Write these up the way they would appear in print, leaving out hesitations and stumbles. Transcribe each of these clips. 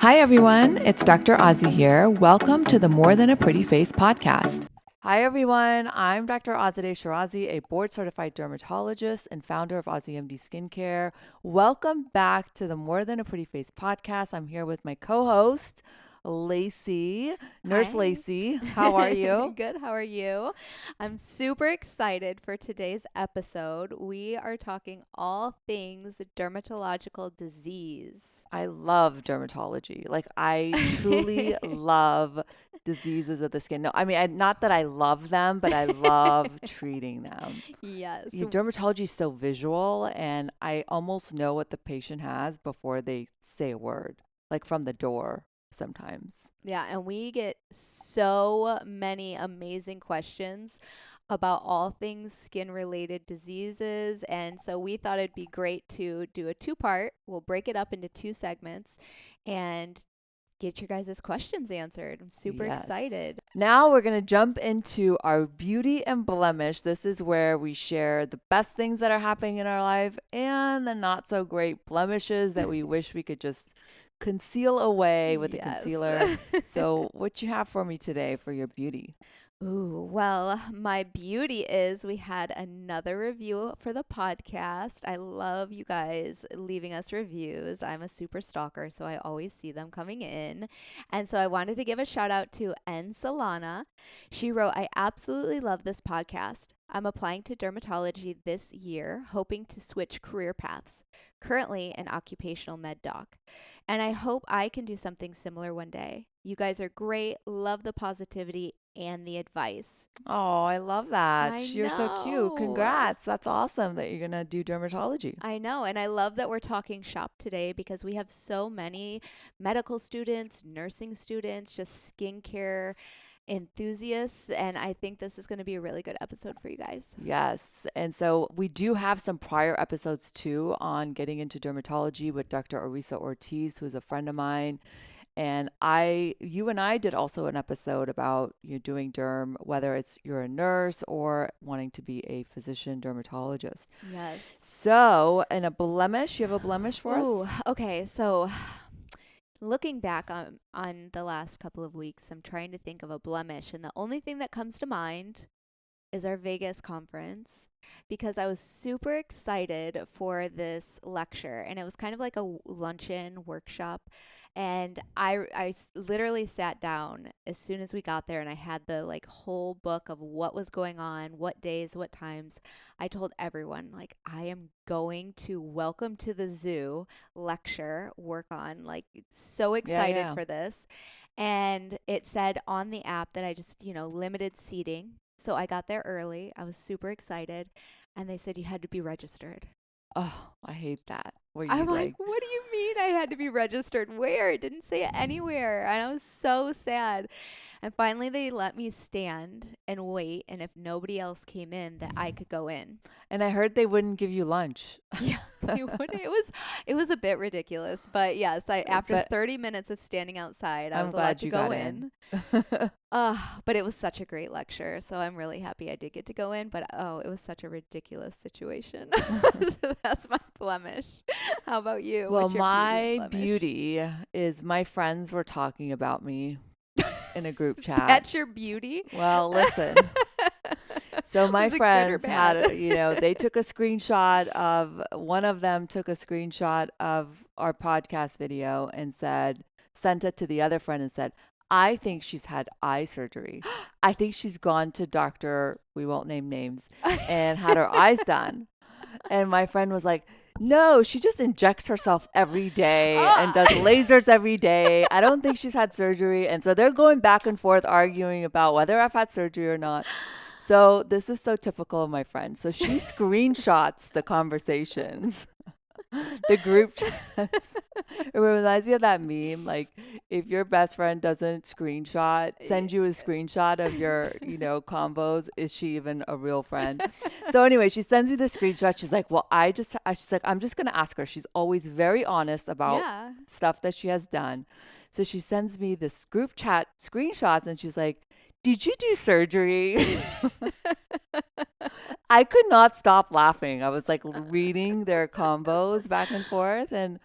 Hi, everyone. It's Dr. Azi here. Welcome to the More Than a Pretty Face podcast. Hi, everyone. I'm Dr. Azadeh Shirazi, a board-certified dermatologist and founder of Azi MD Skincare. Welcome back to the More Than a Pretty Face podcast. I'm here with my co-host, Lacie, Nurse Hi. Lacie. How are you? Good. How are you? I'm super excited for today's episode. We are talking all things dermatological disease. I love dermatology. I truly love diseases of the skin. No, I mean, not that I love them, but I love treating them. Yes. Dermatology is so visual, and I almost know what the patient has before they say a word, like from the door sometimes. Yeah, and we get so many amazing questions about all things skin related diseases. And so we thought it'd be great to do a two-part. We'll break it up into two segments and get your guys' questions answered. I'm super excited. Now we're going to jump into our beauty and blemish. This is where we share the best things that are happening in our life and the not so great blemishes that we wish we could just conceal away with a concealer. So what you have for me today for your beauty? Ooh, well, my beauty is we had another review for the podcast. I love you guys leaving us reviews. I'm a super stalker, so I always see them coming in. And so I wanted to give a shout out to N. Solana. She wrote, I absolutely love this podcast. I'm applying to dermatology this year, hoping to switch career paths. Currently an occupational med doc. And I hope I can do something similar one day. You guys are great. Love the positivity and the advice. Oh, I love that. You're so cute. know. Congrats. That's awesome that you're going to do dermatology. I know. And I love that we're talking shop today because we have so many medical students, nursing students, just skincare enthusiasts. And I think this is going to be a really good episode for you guys. Yes. And so we do have some prior episodes too on getting into dermatology with Dr. Arisa Ortiz, who's a friend of mine. And you and I did also an episode about you doing derm, whether it's you're a nurse or wanting to be a physician dermatologist. Yes. So, and a blemish, you have a blemish for Ooh, us? okay. So looking back on the last couple of weeks, I'm trying to think of a blemish. And the only thing that comes to mind is our Vegas conference because I was super excited for this lecture, and it was kind of like a luncheon workshop. And I literally sat down as soon as we got there, and I had the whole book of what was going on, what days, what times. I told everyone, I am going to Welcome to the Zoo lecture, work on, so excited for this. And it said on the app that I just, limited seating. So I got there early. I was super excited. And they said you had to be registered. Oh, I hate that. I'm like, what do you mean I had to be registered? Where? It didn't say it anywhere. And I was so sad. And finally, they let me stand and wait. And if nobody else came in, that I could go in. And I heard they wouldn't give you lunch. Yeah, it was a bit ridiculous. But yes, after 30 minutes of standing outside, I was allowed to go in. But it was such a great lecture. So I'm really happy I did get to go in. But it was such a ridiculous situation. So that's my blemish. How about you? Well, What's your my beauty is my friends were talking about me in a group chat. That's your beauty? Well, listen. So my friends had, they took a screenshot of, one of them took a screenshot of our podcast video and sent it to the other friend and said, I think she's had eye surgery. I think she's gone to doctor, we won't name names, and had her eyes done. And my friend was like, no, she just injects herself every day and does lasers every day. I don't think she's had surgery. And so they're going back and forth arguing about whether I've had surgery or not. So this is so typical of my friend. So she screenshots the conversations, the group chats. It reminds me of that meme. Like, if your best friend doesn't send you a screenshot of your, combos, is she even a real friend? So anyway, she sends me the screenshot. She's like, well, she's like, I'm just going to ask her. She's always very honest about stuff that she has done. So she sends me this group chat screenshots and she's like, did you do surgery? I could not stop laughing. I was like reading their combos back and forth. And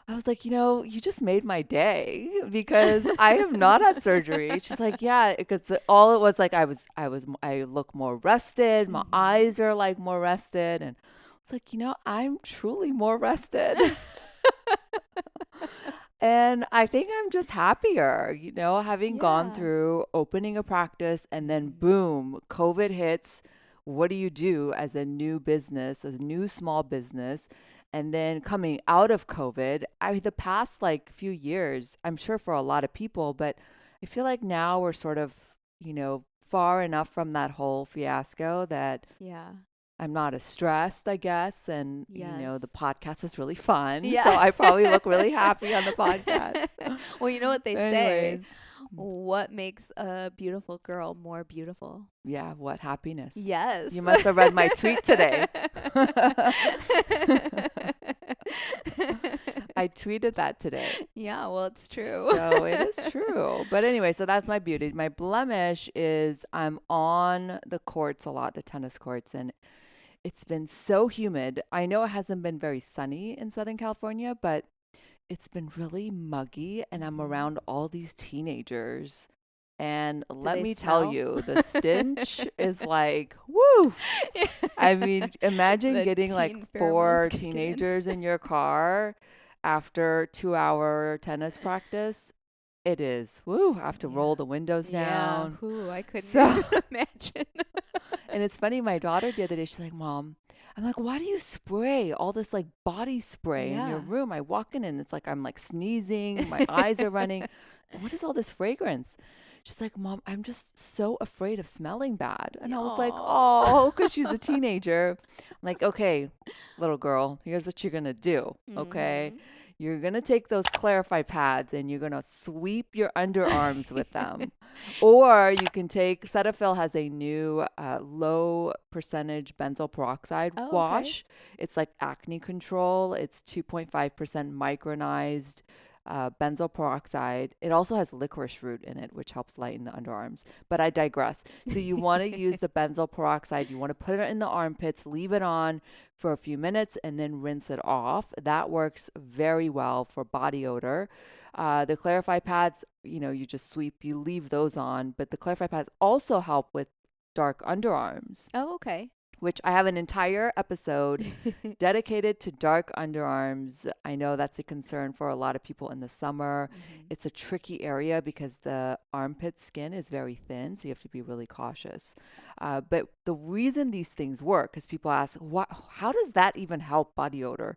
I was like, you just made my day because I have not had surgery. She's like, yeah, because all it was like I look more rested. My eyes are like more rested. And it's like, I'm truly more rested. And I think I'm just happier, having gone Yeah. through opening a practice and then boom, COVID hits. What do you do as a new business, as a new small business? And then coming out of COVID, the past like few years, I'm sure for a lot of people, but I feel like now we're sort of, far enough from that whole fiasco that Yeah. I'm not as stressed, I guess. And, Yes. the podcast is really fun. So Yeah. I probably look really happy on the podcast. Well, you know what they say? Anyways, What makes a beautiful girl more beautiful? yeah, what happiness. Yes. You must have read my tweet today. I tweeted that today. Yeah, well, it's true. So it is true. But anyway, so that's my beauty. My blemish is I'm on the courts a lot, the tennis courts, and it's been so humid. I know it hasn't been very sunny in Southern California, but it's been really muggy, and I'm around all these teenagers. And let me tell you, the stench is like, woo. I mean, imagine The getting like teen 4 pheromones kick in. teenagers in your car after 2-hour tennis practice. It is, woo, I have to roll the windows down. Yeah, I couldn't So, even imagine. and it's funny, my daughter the other day, she's like, Mom, I'm like, why do you spray all this like body spray in your Yeah. room? I walk in and it's like I'm like sneezing, my eyes are running. What is all this fragrance? She's like, Mom, I'm just so afraid of smelling bad. And I was like, oh, because she's a teenager. I'm like, okay, little girl, here's what you're going to do. Okay. You're going to take those Clarify pads and you're going to sweep your underarms with them. Or you can take, Cetaphil has a new low percentage benzoyl peroxide wash. It's like acne control. It's 2.5% micronized benzoyl peroxide. It also has licorice root in it, which helps lighten the underarms. But I digress. So you want to use the benzoyl peroxide. You want to put it in the armpits, leave it on for a few minutes, and then rinse it off. That works very well for body odor. The Clarify pads, you just sweep, you leave those on. But the Clarify pads also help with dark underarms. Oh, okay. Which I have an entire episode dedicated to dark underarms. I know that's a concern for a lot of people in the summer. It's a tricky area because the armpit skin is very thin, so you have to be really cautious. But the reason these things work, because people ask, how does that even help body odor?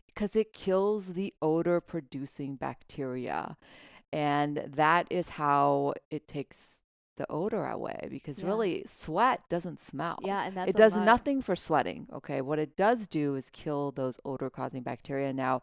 Because it kills the odor-producing bacteria. And that is how it takes the odor away, because really sweat doesn't smell. Yeah, and that's it does nothing for sweating. Okay, what it does do is kill those odor causing bacteria. Now,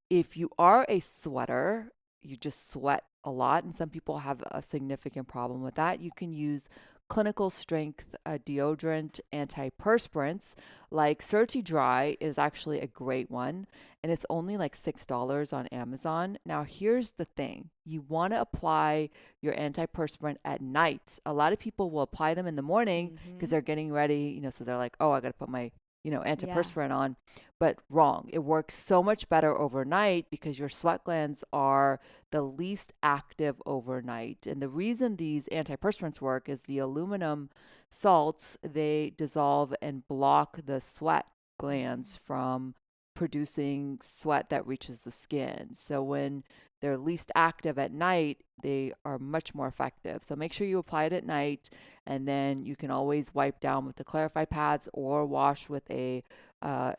if you are a sweater, you just sweat a lot, and some people have a significant problem with that, you can use clinical strength deodorant antiperspirants like Certi Dry is actually a great one, and it's only like $6 on Amazon. Now here's the thing, you want to apply your antiperspirant at night. A lot of people will apply them in the morning because they're getting ready, so they're like, oh, I got to put my antiperspirant on. But wrong. It works so much better overnight because your sweat glands are the least active overnight. And the reason these antiperspirants work is the aluminum salts, they dissolve and block the sweat glands from producing sweat that reaches the skin. So when they're least active at night, they are much more effective. So make sure you apply it at night, and then you can always wipe down with the Clarify pads or wash with a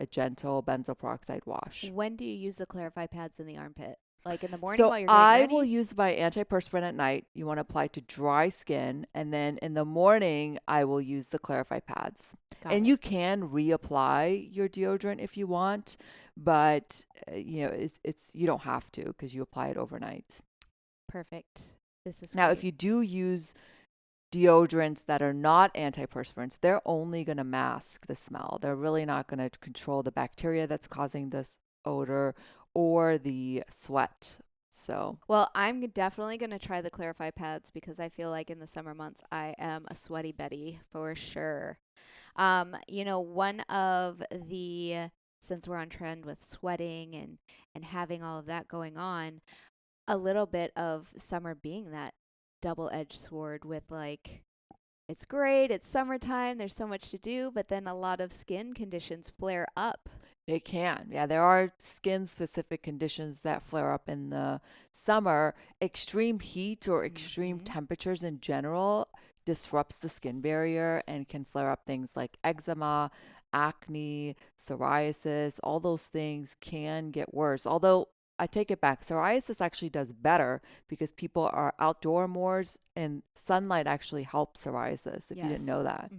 gentle benzoyl peroxide wash. When do you use the Clarify pads in the armpit? Like in the morning So while you're getting ready? I will use my antiperspirant at night. You want to apply to dry skin, and then in the morning I will use the Clarify pads. You can reapply your deodorant if you want, but it's you don't have to because you apply it overnight. Perfect. This is now great. If you do use deodorants that are not antiperspirants, they're only going to mask the smell. They're really not going to control the bacteria that's causing this odor or the sweat. So, well, I'm definitely going to try the Clarify pads because I feel like in the summer months I am a sweaty Betty for sure. One of the since we're on trend with sweating and having all of that going on, a little bit of summer being that double-edged sword with like, it's great, it's summertime, there's so much to do, but then a lot of skin conditions flare up. It can. Yeah, there are skin-specific conditions that flare up in the summer. Extreme heat or extreme temperatures in general disrupts the skin barrier and can flare up things like eczema, acne, psoriasis. All those things can get worse. Although I take it back, psoriasis actually does better because people are outdoor more, and sunlight actually helps psoriasis, if you didn't know that.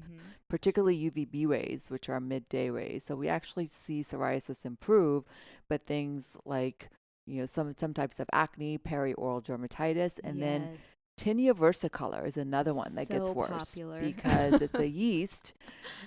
Particularly UVB rays, which are midday rays. So we actually see psoriasis improve, but things like, some types of acne, perioral dermatitis, and then tinea versicolor is another one that gets worse because it's a yeast.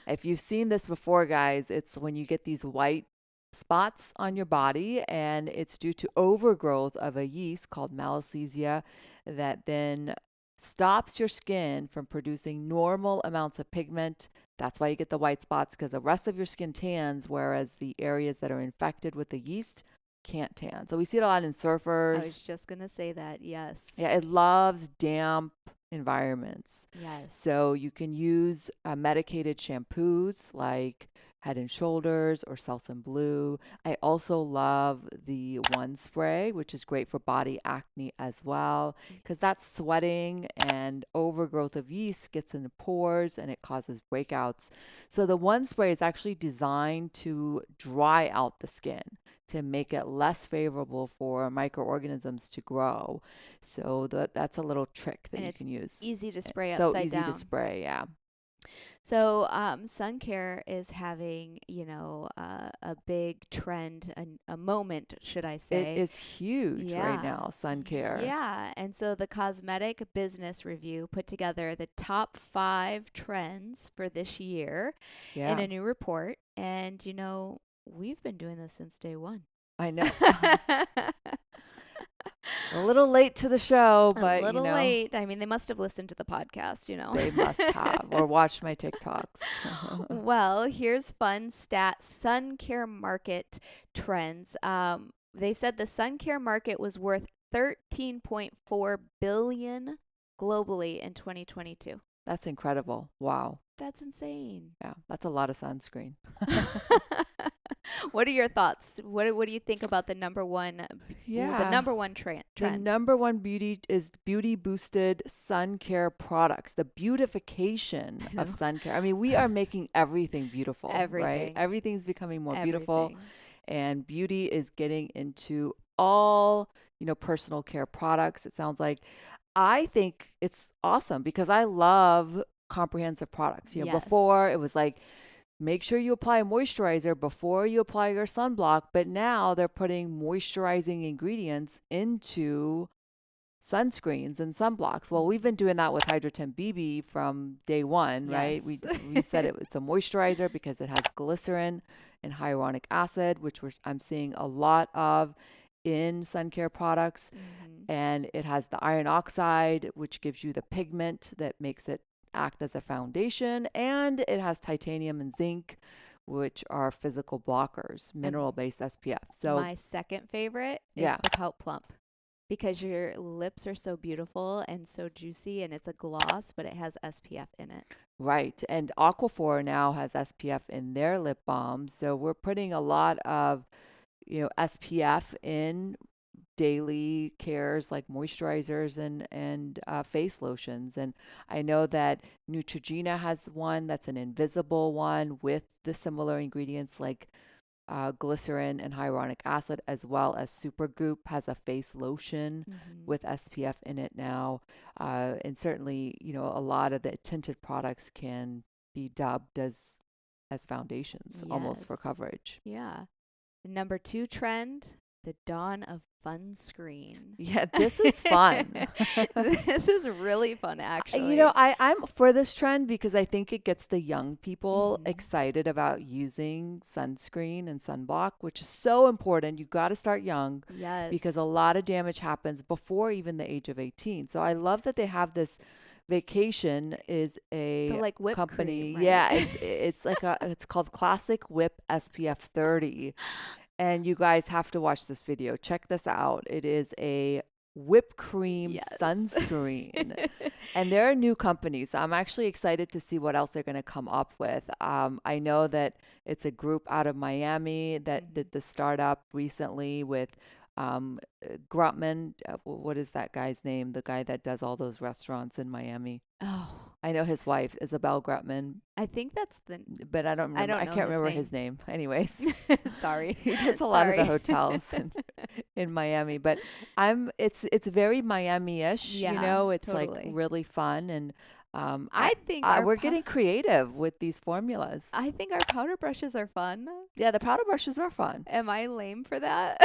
If you've seen this before, guys, it's when you get these white spots on your body, and it's due to overgrowth of a yeast called Malassezia that then stops your skin from producing normal amounts of pigment. That's why you get the white spots, because the rest of your skin tans, whereas the areas that are infected with the yeast can't tan. So we see it a lot in surfers. I was just going to say that, yes. Yeah, it loves damp environments. Yes. So you can use medicated shampoos like Head and Shoulders or Selsun Blue. I also love the One Spray, which is great for body acne as well, because that's sweating and overgrowth of yeast gets in the pores and it causes breakouts. So the One Spray is actually designed to dry out the skin, to make it less favorable for microorganisms to grow. So that's a little trick that you can use. Easy to spray upside down. So easy to spray, yeah. So Suncare is having, a big trend, a moment, should I say. It is huge right now, Suncare. Yeah. And so the Cosmetic Business Review put together the top 5 trends for this year in a new report. And, we've been doing this since day one. I know. A little late to the show, but a little late. I mean, they must have listened to the podcast, They must have, or watched my TikToks. Well, here's fun stat: Suncare market trends. They said the Suncare market was worth $13.4 billion globally in 2022. That's incredible. Wow. That's insane. Yeah, that's a lot of sunscreen. What are your thoughts? What do you think about the number one? The number one trend. The number one beauty is Beauty Boosted Suncare Products. The beautification of suncare. I mean, we are making everything beautiful. Right? Everything's becoming more beautiful, and beauty is getting into all personal care products. It sounds like. I think it's awesome because I love comprehensive products. Before it was like, make sure you apply a moisturizer before you apply your sunblock. But now they're putting moisturizing ingredients into sunscreens and sunblocks. Well, we've been doing that with Hydrotin BB from day one, right? We said it's a moisturizer because it has glycerin and hyaluronic acid, which I'm seeing a lot of in Suncare products. And it has the iron oxide, which gives you the pigment that makes it act as a foundation. And it has titanium and zinc, which are physical blockers, mineral-based SPF. So my second favorite is the Pout Plump, because your lips are so beautiful and so juicy, and it's a gloss, but it has SPF in it. Right. And Aquaphor now has SPF in their lip balm. So we're putting a lot of SPF in daily cares like moisturizers and face lotions. And I know that Neutrogena has one that's an invisible one with the similar ingredients like glycerin and hyaluronic acid, as well as Supergoop has a face lotion with SPF in it now. And certainly, a lot of the tinted products can be dubbed as foundations almost for coverage. Yeah. Number 2 trend, the dawn of Funscreen. Yeah, this is fun. This is really fun, actually. I'm for this trend because I think it gets the young people excited about using sunscreen and sunblock, which is so important. You got to start young, because a lot of damage happens before even the age of 18. So I love that they have this Reapplication is The a like whipped company. cream, Yeah, right? it's called Classic Whip SPF 30. And you guys have to watch this video. Check this out. It is a whipped cream Yes. sunscreen. And they're a new company. So I'm actually excited to see what else they're going to come up with. I know that it's a group out of Miami that did the startup recently with Grutman. What is that guy's name? The guy that does all those restaurants in Miami. Oh, I know his wife, Isabel Grutman, I think that's the. but I don't I remember. don't I know can't his remember name. his name. Anyways, Sorry. he does a lot of the Sorry. hotels in Miami, but it's very Miami-ish, Yeah, it's like totally. really fun, and um I, I think our we're getting creative with these formulas. I think our powder brushes are fun. Yeah, the powder brushes are fun. Am I lame for that?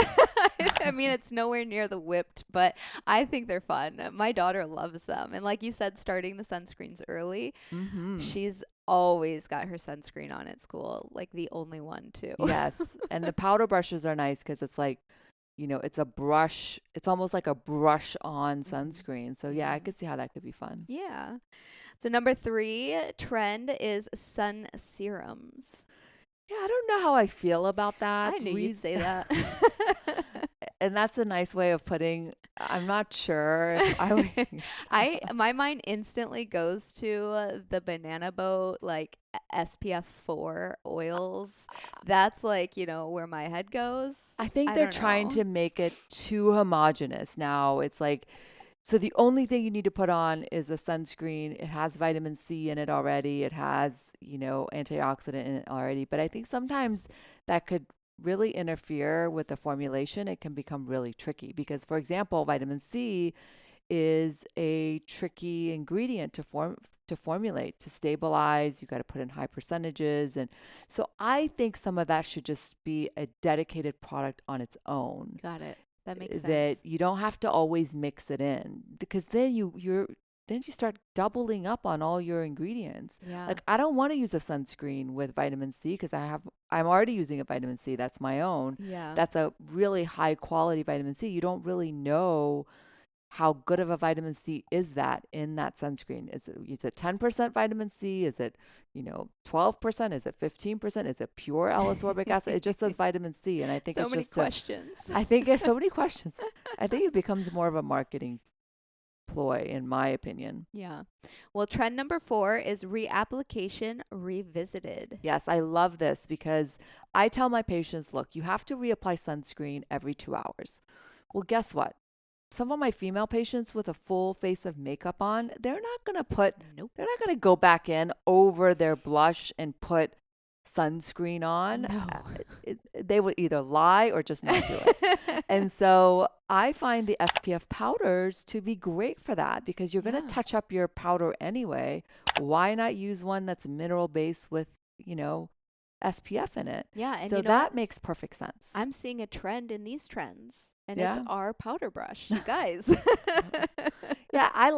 I mean, it's nowhere near the whipped, but I think they're fun. My daughter loves them. And like you said, starting the sunscreens early, Mm-hmm. she's always got her sunscreen on at school, like the only one too. Yes, and the powder brushes are nice because it's like, it's a brush. It's almost like a brush on Mhm. sunscreen. So yeah, I Mhm. could see how that could be fun. Yeah. So number 3 trend is sun serums. Yeah, I don't know how I feel about that. I knew you'd say that. And that's a nice way of putting, I'm not sure if I would. My mind instantly goes to the banana boat like SPF 4 oils. That's like, where my head goes. I think I they're don't trying know. to make it too homogenous now. It's like, so the only thing you need to put on is a sunscreen. It has vitamin C in it already. It has, antioxidant in it already. But I think sometimes that could really interfere with the formulation. It can become really tricky because, for example, vitamin C is a tricky ingredient to formulate, to stabilize. You got to put in high percentages, and so I think some of that should just be a dedicated product on its own, Got it. That makes that sense. you don't have to always mix it in, because then you start doubling up on all your ingredients. Yeah. Like, I don't want to use a sunscreen with vitamin C because I'm already using a vitamin C that's my own. Yeah. That's a really high quality vitamin C. You don't really know how good of a vitamin C is that in that sunscreen. Is it 10% vitamin C? Is it, 12%? Is it 15%? Is it pure L-ascorbic acid? It just says vitamin C. And I think So it's many just questions. I think it's so many questions. I think it becomes more of a marketing ploy, in my opinion. Yeah. Well, trend number 4 is reapplication revisited. Yes, I love this because I tell my patients, look, you have to reapply sunscreen every 2 hours. Well, guess what? Some of my female patients with a full face of makeup on, Nope. they're not going to go back in over their blush and put sunscreen on. No. They would either lie or just not do it. And so I find the SPF powders to be great for that because you're going to Yeah. touch up your powder anyway. Why not use one that's mineral based with, SPF in it? Yeah, and So you know what? that makes perfect sense. I'm seeing a trend in these trends, and it's Yeah. our powder brush, you guys. Yeah, I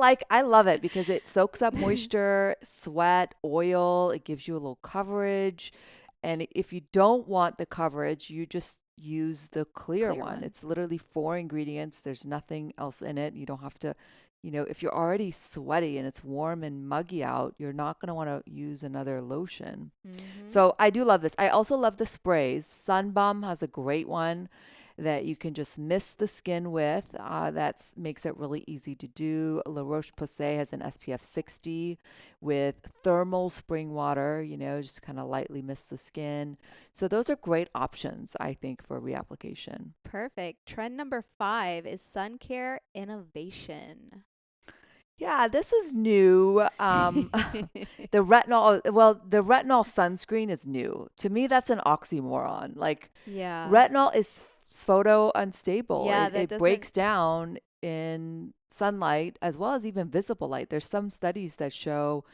love it because it soaks up moisture, sweat, oil. It gives you a little coverage. And if you don't want the coverage, you just use the clear Clear one. one. It's literally 4 ingredients. There's nothing else in it. You don't have to, if you're already sweaty and it's warm and muggy out, you're not going to want to use another lotion. Mm-hmm. So I do love this. I also love the sprays. Sunbum has a great one that you can just mist the skin with. That makes it really easy to do. La Roche-Posay has an SPF 60 with thermal spring water, just kind of lightly mist the skin. So those are great options, I think, for reapplication. Perfect. Trend number 5 is Suncare Innovation. Yeah, this is new. The retinol sunscreen is new. To me, that's an oxymoron. Like, Yeah. retinol is photo unstable. Yeah, It, that it doesn't. breaks down in sunlight as well as even visible light. There's some studies that show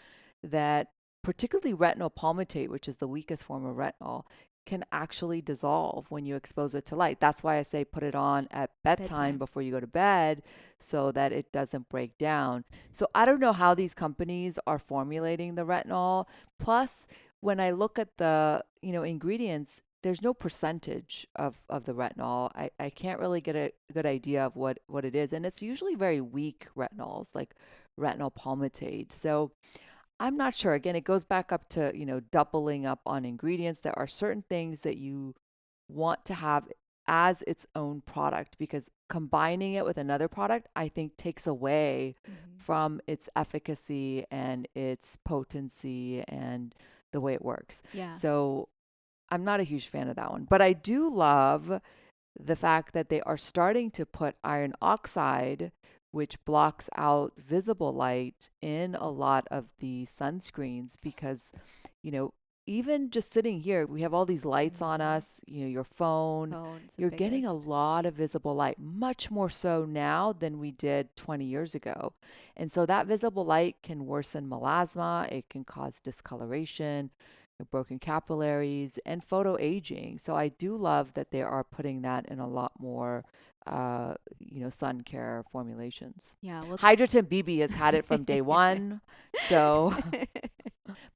that particularly retinol palmitate, which is the weakest form of retinol, can actually dissolve when you expose it to light. That's why I say put it on at bedtime before you go to bed so that it doesn't break down. So I don't know how these companies are formulating the retinol. Plus, when I look at the, ingredients, there's no percentage of the retinol. I can't really get a good idea of what it is. And it's usually very weak retinols, like retinol palmitate. So I'm not sure. Again, it goes back up to, doubling up on ingredients. There are certain things that you want to have as its own product, because combining it with another product, I think, takes away from its efficacy and its potency and the way it works. Yeah. So I'm not a huge fan of that one. But I do love the fact that they are starting to put iron oxide, which blocks out visible light, in a lot of the sunscreens, because, even just sitting here, we have all these lights on us, your phone, you're getting a lot of visible light, much more so now than we did 20 years ago. And so that visible light can worsen melasma, it can cause discoloration, broken capillaries, and photo aging. So I do love that they are putting that in a lot more sun care formulations. Yeah. Hydrotin BB has had it from day one. So,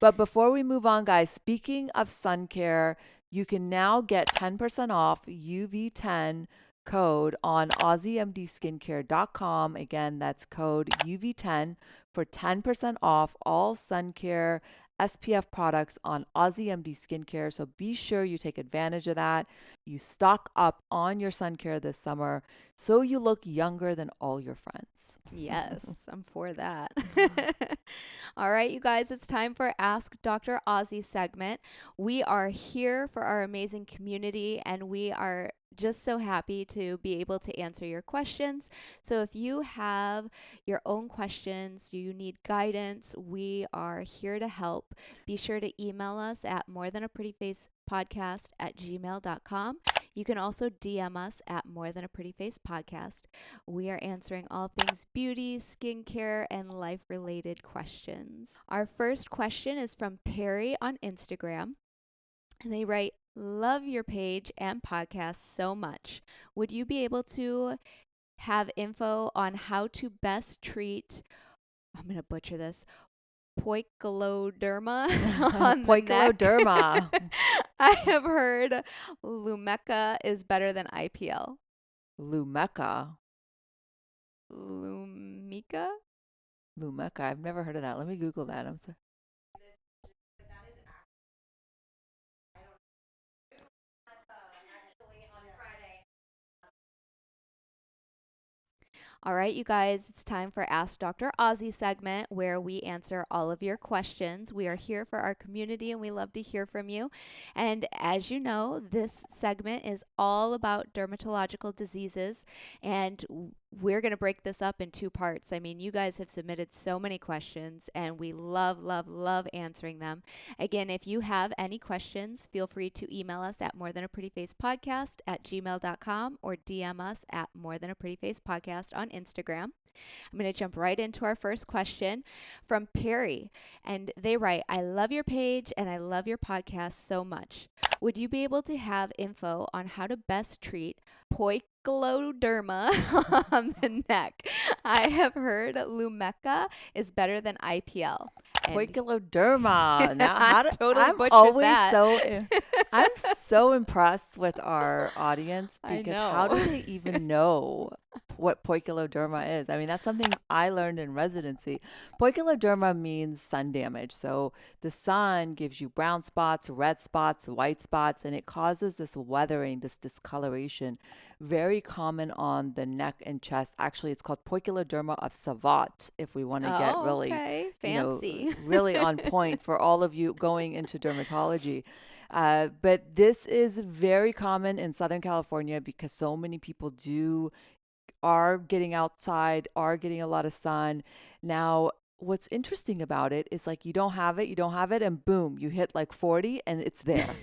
but before we move on, guys, speaking of sun care, you can now get 10% off UV10 code on AziMDskincare.com. Again, that's code UV10 for 10% off all sun care SPF products on Azi and Nurse Skincare. So be sure you take advantage of that. You stock up on your sun care this summer so you look younger than all your friends. Yes, I'm for that. All right, you guys, it's time for Ask Dr. Azi segment. We are here for our amazing community, and we are just so happy to be able to answer your questions. So if you have your own questions, you need guidance, we are here to help. Be sure to email us at morethanaprettyfacepodcast@gmail.com. You can also DM us at morethanaprettyfacepodcast. We are answering all things beauty, skincare, and life-related questions. Our first question is from Perry on Instagram. And they write, "Love your page and podcast so much. Would you be able to have info on how to best treat," I'm going to butcher this, Poikiloderma on the neck? Poikiloderma. I have heard Lumecca is better than IPL. Lumecca. Lumecca? Lumecca. I've never heard of that. Let me Google that. I'm sorry. All right, you guys, it's time for Ask Dr. Azi segment, where we answer all of your questions. We are here for our community and we love to hear from you. And as you know, this segment is all about dermatological diseases, and we're going to break this up in two parts. I mean, you guys have submitted so many questions and we love, love, love answering them. Again, if you have any questions, feel free to email us at morethanaprettyfacepodcast@gmail.com or DM us at morethanaprettyfacepodcast on Instagram. I'm going to jump right into our first question from Perry. And they write, "I love your page and I love your podcast so much. Would you be able to have info on how to best treat Poikiloderma on the neck? I have heard Lumecca is better than IPL." Poikiloderma. Now, I'm so impressed with our audience, because how do they even know what Poikiloderma is? I mean, that's something I learned in residency. Poikiloderma means sun damage. So the sun gives you brown spots, red spots, white spots, and it causes this weathering, this discoloration, very common on the neck and chest. Actually, it's called Poikiloderma of Savant, if we want to get really fancy, really on point for all of you going into dermatology. But this is very common in Southern California because so many people are getting outside, are getting a lot of sun. Now, what's interesting about it is, like, you don't have it, and boom, you hit like 40 and it's there.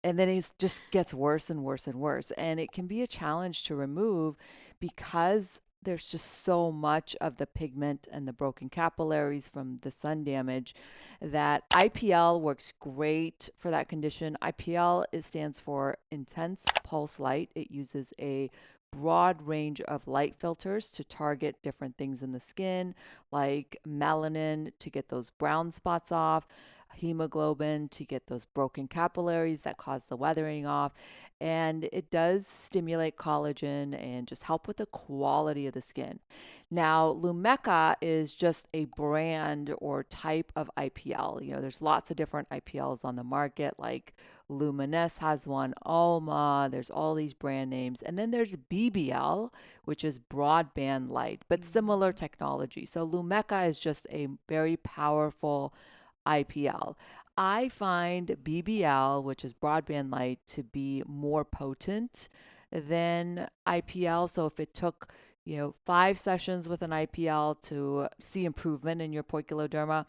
And then it just gets worse and worse and worse. And it can be a challenge to remove because there's just so much of the pigment and the broken capillaries from the sun damage that IPL works great for that condition. IPL stands for intense pulse light. It uses a broad range of light filters to target different things in the skin, like melanin to get those brown spots off, hemoglobin to get those broken capillaries that cause the weathering off. And it does stimulate collagen and just help with the quality of the skin. Now, Lumecca is just a brand or type of IPL. There's lots of different IPLs on the market, like Luminous has one, Alma, there's all these brand names. And then there's BBL, which is broadband light, but similar technology. So Lumecca is just a very powerful IPL. I find BBL, which is broadband light, to be more potent than IPL. So if it took 5 sessions with an IPL to see improvement in your poikiloderma,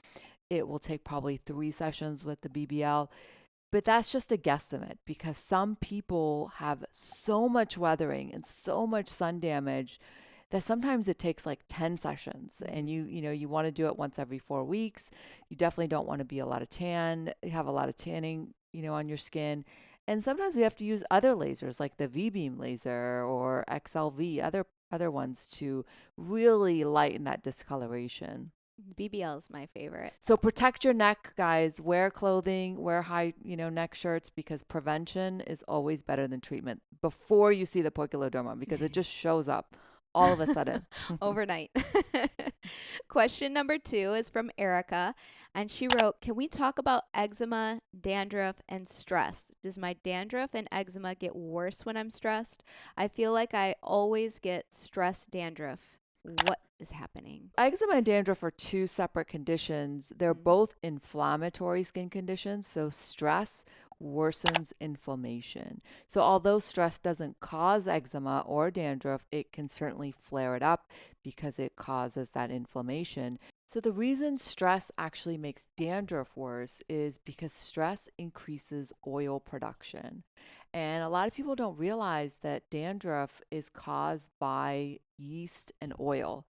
it will take probably 3 sessions with the BBL. But that's just a guesstimate because some people have so much weathering and so much sun damage that sometimes it takes like 10 sessions, and you want to do it once every 4 weeks. You definitely don't want to be have a lot of tanning, on your skin. And sometimes we have to use other lasers like the V-beam laser or XLV, other ones to really lighten that discoloration. BBL is my favorite. So protect your neck, guys. Wear clothing, wear high, neck shirts, because prevention is always better than treatment before you see the poikiloderma, because it just shows up all of a sudden. Overnight. Question number 2 is from Erica, and she wrote, can we talk about eczema, dandruff, and stress? Does my dandruff and eczema get worse when I'm stressed? I feel like I always get stress dandruff. What is happening? Eczema and dandruff are 2 separate conditions. They're both inflammatory skin conditions. So stress worsens inflammation. So although stress doesn't cause eczema or dandruff, it can certainly flare it up because it causes that inflammation. So the reason stress actually makes dandruff worse is because stress increases oil production. And a lot of people don't realize that dandruff is caused by yeast and oil.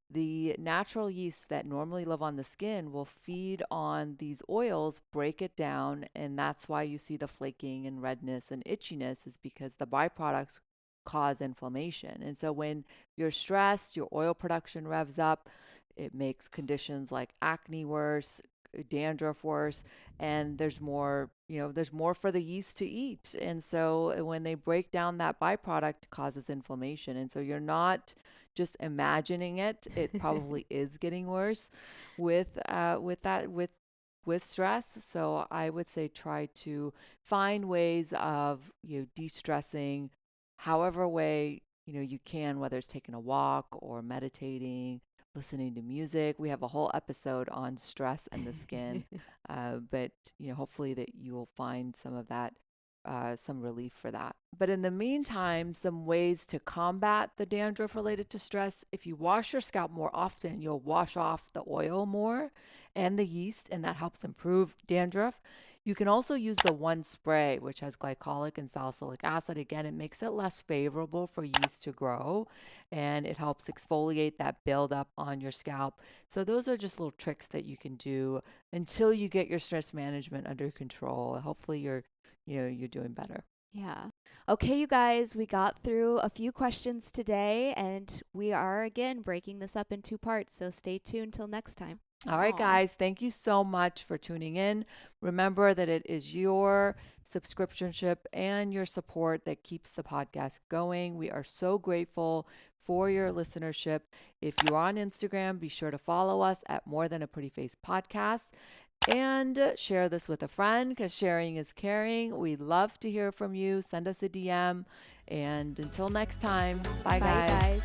The natural yeasts that normally live on the skin will feed on these oils, break it down, and that's why you see the flaking and redness and itchiness, is because the byproducts cause inflammation. And so when you're stressed, your oil production revs up. It makes conditions like acne worse, dandruff worse, and there's more for the yeast to eat. And so when they break down that byproduct, it causes inflammation. And so you're not just imagining it. It probably is getting worse with stress. So I would say try to find ways of de-stressing however way you can, whether it's taking a walk or meditating, listening to music. We have a whole episode on stress and the skin, but hopefully that you will find some of that, some relief for that. But in the meantime, some ways to combat the dandruff related to stress: if you wash your scalp more often, you'll wash off the oil more and the yeast, and that helps improve dandruff. You can also use the one spray, which has glycolic and salicylic acid. Again, it makes it less favorable for yeast to grow, and it helps exfoliate that buildup on your scalp. So those are just little tricks that you can do until you get your stress management under control. Hopefully you're doing better. Yeah. Okay, you guys, we got through a few questions today, and we are again breaking this up in 2 parts. So stay tuned till next time. All right, guys, thank you so much for tuning in. Remember that it is your subscriptionship and your support that keeps the podcast going. We are so grateful for your listenership. If you're on Instagram, be sure to follow us at More Than a Pretty Face Podcast, and share this with a friend, because sharing is caring. We'd love to hear from you. Send us a DM. And until next time, bye guys.